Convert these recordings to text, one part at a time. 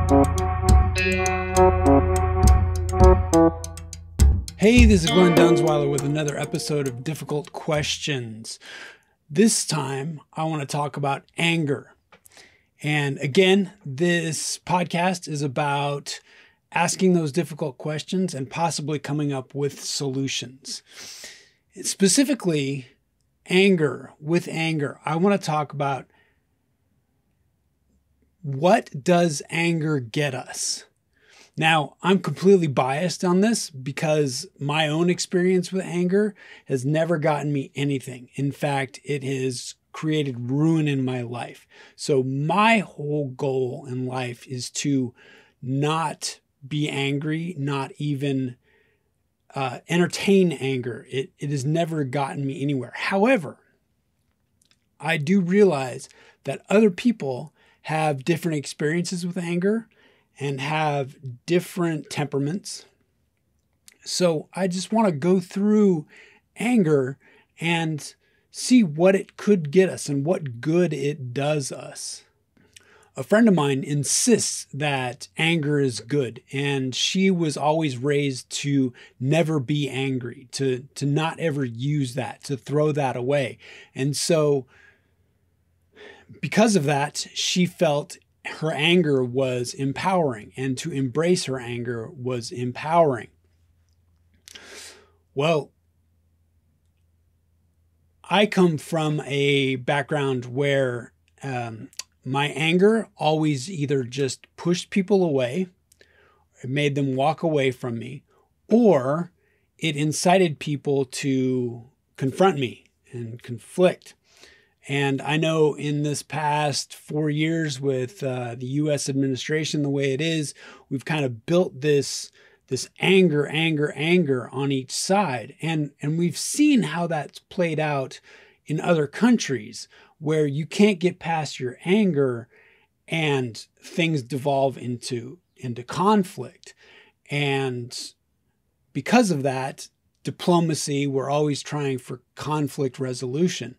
Hey, this is Glen Dunzweiler with another episode of Difficult Questions. This time, I want to talk about anger. And again, this podcast is about asking those difficult questions and possibly coming up with solutions. Specifically, anger. With anger, I want to talk about what does anger get us? Now, I'm completely biased on this because my own experience with anger has never gotten me anything. In fact, it has created ruin in my life. So my whole goal in life is to not be angry, not even entertain anger. It has never gotten me anywhere. However, I do realize that other people have different experiences with anger and have different temperaments. So I just want to go through anger and see what it could get us and what good it does us. A friend of mine insists that anger is good, and she was always raised to never be angry, to not ever use that, to throw that away. And so because of that, she felt her anger was empowering, and to embrace her anger was empowering. Well, I come from a background where my anger always either just pushed people away, it made them walk away from me, or it incited people to confront me and conflict. And I know in this past 4 years with the U.S. administration, the way it is, we've kind of built this anger on each side. And we've seen how that's played out in other countries where you can't get past your anger and things devolve into conflict. And because of that, diplomacy, we're always trying for conflict resolution.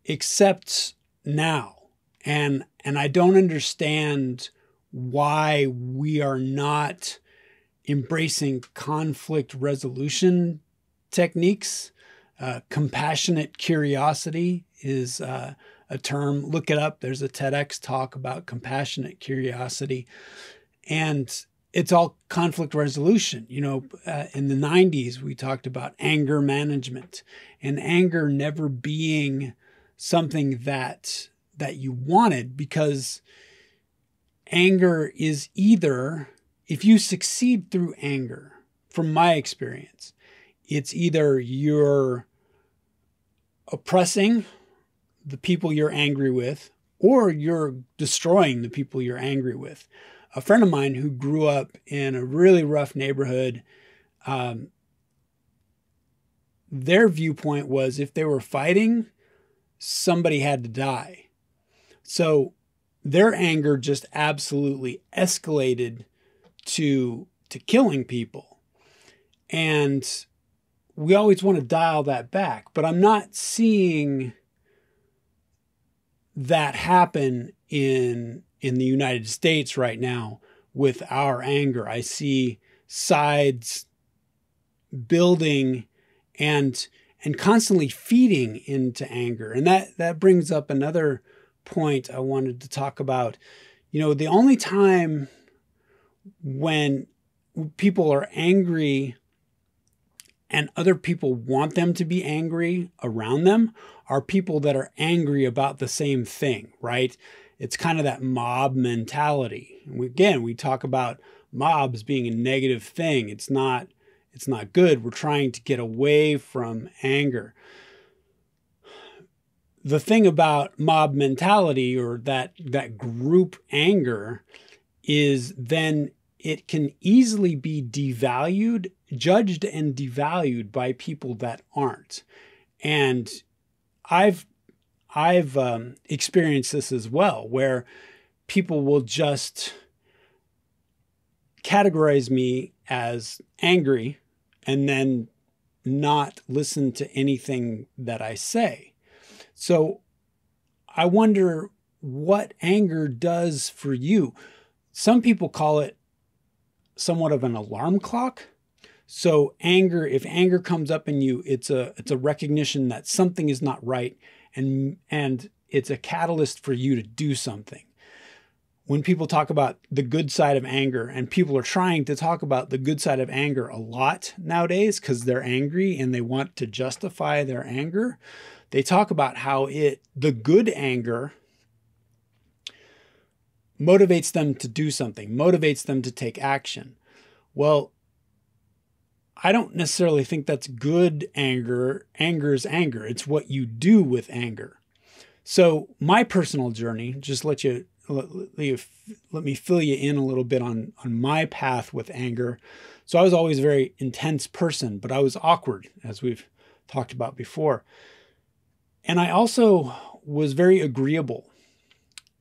Except now. And I don't understand why we are not embracing conflict resolution techniques. Compassionate curiosity is a term. Look it up. There's a TEDx talk about compassionate curiosity. And it's all conflict resolution. You know, in the 90s, we talked about anger management and anger never being something that you wanted, because anger is either, if you succeed through anger, from my experience, it's either you're oppressing the people you're angry with, or you're destroying the people you're angry with. A friend of mine who grew up in a really rough neighborhood, their viewpoint was if they were fighting, somebody had to die. So their anger just absolutely escalated to killing people. And we always want to dial that back, but I'm not seeing that happen in the United States right now with our anger. I see sides building and constantly feeding into anger. And that brings up another point I wanted to talk about. You know, the only time when people are angry and other people want them to be angry around them are people that are angry about the same thing, right? It's kind of that mob mentality. And we talk about mobs being a negative thing. It's not good. We're trying to get away from anger. The thing about mob mentality, or that group anger, is then it can easily be devalued, judged and devalued by people that aren't. And I've experienced this as well, where people will just categorize me as angry and then not listen to anything that I say. So I wonder what anger does for you. Some people call it somewhat of an alarm clock. So anger, if anger comes up in you, it's a recognition that something is not right, and it's a catalyst for you to do something. When people talk about the good side of anger, and people are trying to talk about the good side of anger a lot nowadays because they're angry and they want to justify their anger, they talk about how the good anger motivates them to do something, motivates them to take action. Well, I don't necessarily think that's good anger. Anger is anger. It's what you do with anger. So my personal journey, just let me fill you in a little bit on my path with anger. So I was always a very intense person, but I was awkward, as we've talked about before. And I also was very agreeable.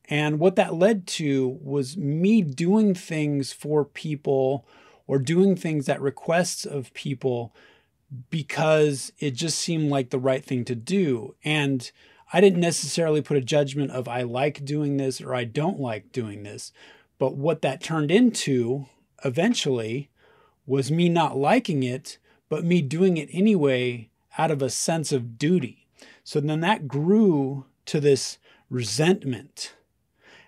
And what that led to was me doing things for people, or doing things at requests of people, because it just seemed like the right thing to do. And I didn't necessarily put a judgment of I like doing this or I don't like doing this. But what that turned into eventually was me not liking it, but me doing it anyway out of a sense of duty. So then that grew to this resentment.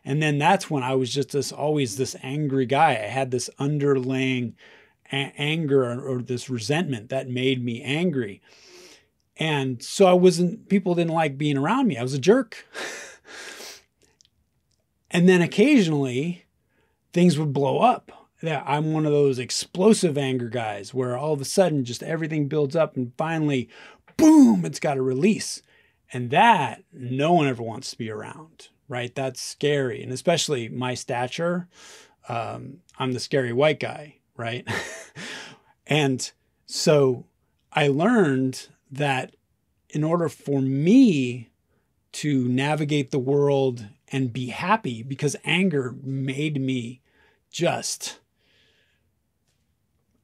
And then that's when I was just always this angry guy. I had this underlying anger or this resentment that made me angry. And so people didn't like being around me. I was a jerk. And then occasionally things would blow up. Yeah, I'm one of those explosive anger guys where all of a sudden just everything builds up and finally, boom, it's got a release. And that no one ever wants to be around. Right? That's scary. And especially my stature, I'm the scary white guy, right? And so I learned that in order for me to navigate the world and be happy, because anger made me just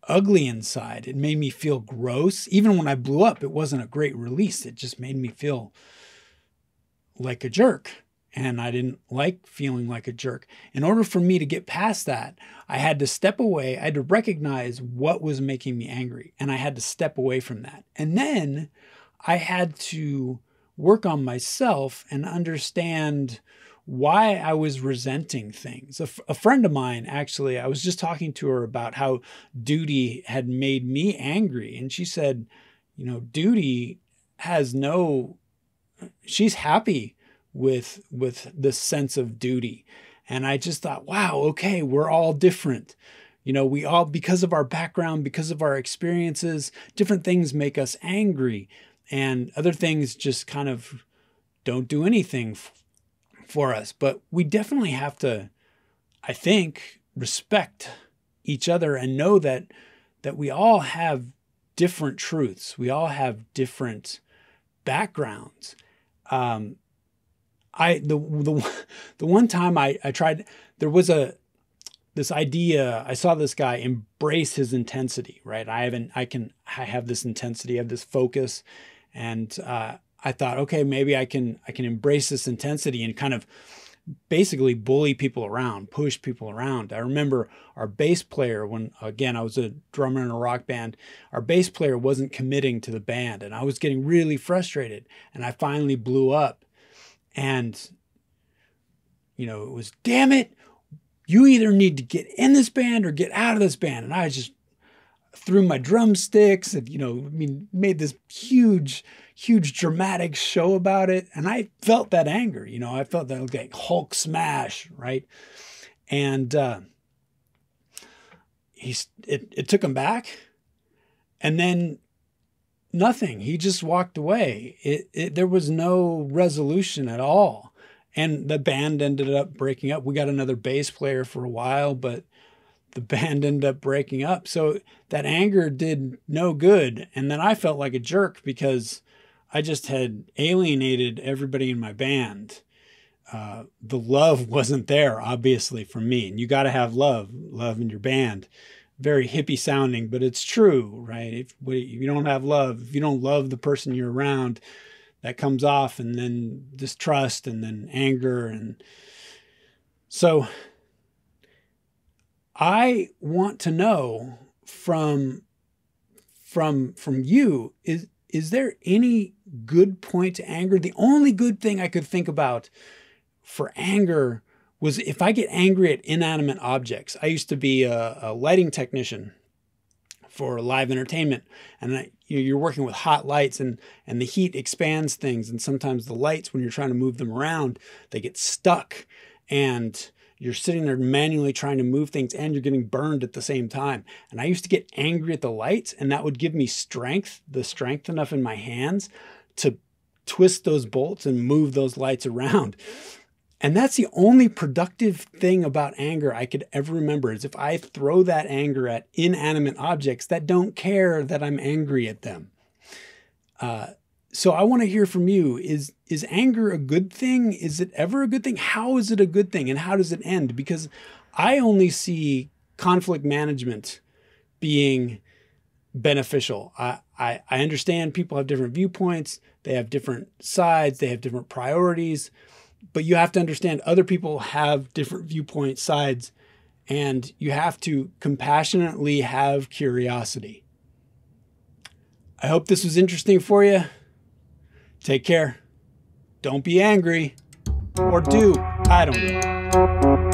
ugly inside. It made me feel gross. Even when I blew up, it wasn't a great release. It just made me feel like a jerk. And I didn't like feeling like a jerk. In order for me to get past that, I had to step away. I had to recognize what was making me angry. And I had to step away from that. And then I had to work on myself and understand why I was resenting things. A friend of mine, actually, I was just talking to her about how duty had made me angry. And she said, duty has she's happy with this sense of duty. And I just thought, wow, okay, we're all different. We all, because of our background, because of our experiences, different things make us angry, and other things just kind of don't do anything for us. But we definitely have to, I think, respect each other and know that we all have different truths. We all have different backgrounds. The one time I tried, there was this idea. I saw this guy embrace his intensity, right? I have this intensity, I have this focus, and I thought, okay, maybe I can embrace this intensity and kind of basically bully people around, push people around. I remember our bass player, when, again, I was a drummer in a rock band, our bass player wasn't committing to the band, and I was getting really frustrated, and I finally blew up. And, it was, damn it, you either need to get in this band or get out of this band. And I just threw my drumsticks and, made this huge dramatic show about it. And I felt that anger, I felt that like Hulk smash, right? And it took him back. And then nothing. He just walked away. There was no resolution at all. And the band ended up breaking up. We got another bass player for a while, but the band ended up breaking up. So that anger did no good. And then I felt like a jerk because I just had alienated everybody in my band. The love wasn't there, obviously, from me. And you got to have love in your band. Very hippie sounding, but it's true, right? If you don't have love, if you don't love the person you're around, that comes off, and then distrust, and then anger. And so I want to know from you, is there any good point to anger? The only good thing I could think about for anger was if I get angry at inanimate objects. I used to be a lighting technician for live entertainment, and you're working with hot lights, and the heat expands things, and sometimes the lights, when you're trying to move them around, they get stuck, and you're sitting there manually trying to move things, and you're getting burned at the same time. And I used to get angry at the lights, and that would give me strength enough in my hands to twist those bolts and move those lights around. And that's the only productive thing about anger I could ever remember, is if I throw that anger at inanimate objects that don't care that I'm angry at them. So I want to hear from you. Is anger a good thing? Is it ever a good thing? How is it a good thing? And how does it end? Because I only see conflict management being beneficial. I understand people have different viewpoints. They have different sides. They have different priorities. But you have to understand other people have different viewpoint sides, and you have to compassionately have curiosity. I hope this was interesting for you. Take care. Don't be angry. Or do. I don't know.